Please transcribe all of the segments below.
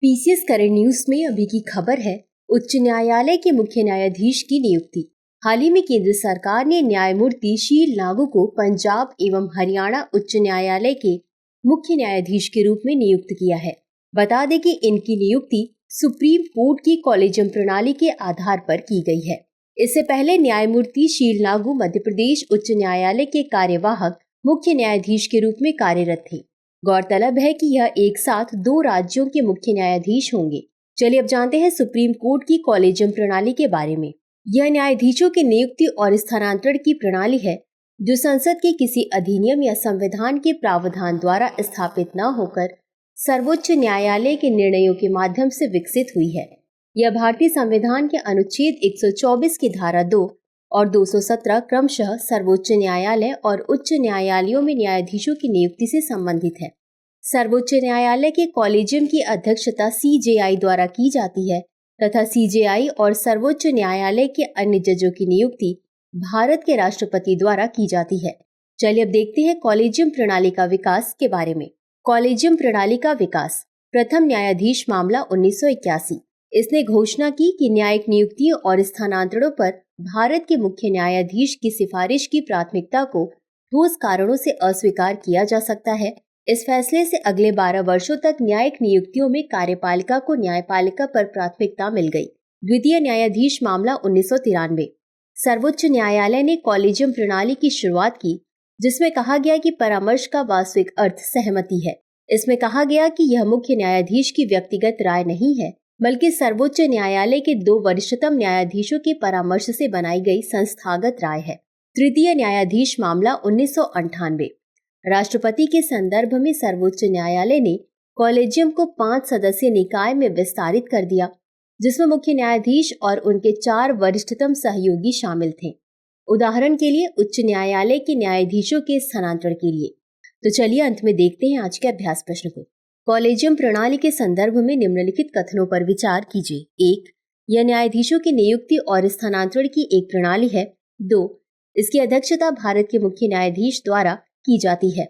PCS current news में अभी की खबर है, उच्च न्यायालय के मुख्य न्यायाधीश की नियुक्ति। हाल ही में केंद्र सरकार ने न्यायमूर्ति शील नागू को पंजाब एवं हरियाणा उच्च न्यायालय के मुख्य न्यायाधीश के रूप में नियुक्त किया है। बता दें कि इनकी नियुक्ति सुप्रीम कोर्ट की कॉलेजियम प्रणाली के आधार पर की गई है। इससे पहले न्यायमूर्ति शील नागू मध्य प्रदेश उच्च न्यायालय के कार्यवाहक मुख्य न्यायाधीश के रूप में कार्यरत थे। गौरतलब है कि यह एक साथ 2 राज्यों के मुख्य न्यायाधीश होंगे। चलिए अब जानते हैं सुप्रीम कोर्ट की कॉलेजियम प्रणाली के बारे में। यह न्यायाधीशों की नियुक्ति और स्थानांतरण की प्रणाली है जो संसद के किसी अधिनियम या संविधान के प्रावधान द्वारा स्थापित न होकर सर्वोच्च न्यायालय के निर्णयों के माध्यम से विकसित हुई है। यह भारतीय संविधान के अनुच्छेद 124 की धारा 2 और 217 क्रमशः सर्वोच्च न्यायालय और उच्च न्यायालयों में न्यायाधीशों की नियुक्ति से संबंधित है। सर्वोच्च न्यायालय के कॉलेजियम की अध्यक्षता सीजेआई द्वारा की जाती है तथा सीजेआई और सर्वोच्च न्यायालय के अन्य जजों की नियुक्ति भारत के राष्ट्रपति द्वारा की जाती है। चलिए अब देखते हैं कॉलेजियम प्रणाली का विकास के बारे में। कॉलेजियम प्रणाली का विकास। प्रथम न्यायाधीश मामला 1981। इसने घोषणा की कि न्यायिक नियुक्तियों और स्थानांतरणों पर भारत के मुख्य न्यायाधीश की सिफारिश की प्राथमिकता को ठोस कारणों से अस्वीकार किया जा सकता है। इस फैसले से अगले 12 वर्षों तक न्यायिक नियुक्तियों में कार्यपालिका को न्यायपालिका पर प्राथमिकता मिल गई। द्वितीय न्यायाधीश मामला 1993। सर्वोच्च न्यायालय ने कॉलेजियम प्रणाली की शुरुआत की, जिसमें कहा गया कि परामर्श का वास्तविक अर्थ सहमति है। इसमें कहा गया कि यह मुख्य न्यायाधीश की व्यक्तिगत राय नहीं है, बल्कि सर्वोच्च न्यायालय के 2 वरिष्ठतम न्यायाधीशों के परामर्श से बनाई गई संस्थागत राय है। तृतीय न्यायाधीश मामला 1998। राष्ट्रपति के संदर्भ में सर्वोच्च न्यायालय ने कॉलेजियम को 5 सदस्यीय निकाय में विस्तारित कर दिया, जिसमें मुख्य न्यायाधीश और उनके 4 वरिष्ठतम सहयोगी शामिल थे। उदाहरण के लिए उच्च न्यायालय के न्यायाधीशों के स्थानांतरण के लिए। तो चलिए अंत में देखते हैं आज के अभ्यास प्रश्न को। कॉलेजियम प्रणाली के संदर्भ में निम्नलिखित कथनों पर विचार कीजिए। 1. यह न्यायाधीशों की नियुक्ति और स्थानांतरण की एक प्रणाली है। 2. इसकी अध्यक्षता भारत के मुख्य न्यायाधीश द्वारा की जाती है।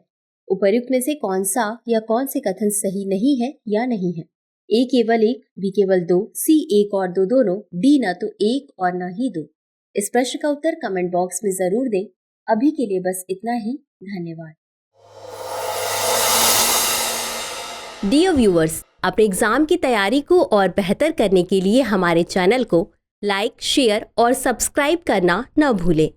उपर्युक्त में से कौन सा या कौन से कथन सही नहीं है या नहीं है? A केवल 1, B केवल 2, C 1 और 2 दोनों, D न तो 1 और न ही 2। इस प्रश्न का उत्तर कमेंट बॉक्स में जरूर दें। अभी के लिए बस इतना ही। धन्यवाद। डियर व्यूअर्स, अपने एग्जाम की तैयारी को और बेहतर करने के लिए हमारे चैनल को लाइक, शेयर और सब्सक्राइब करना न भूलें।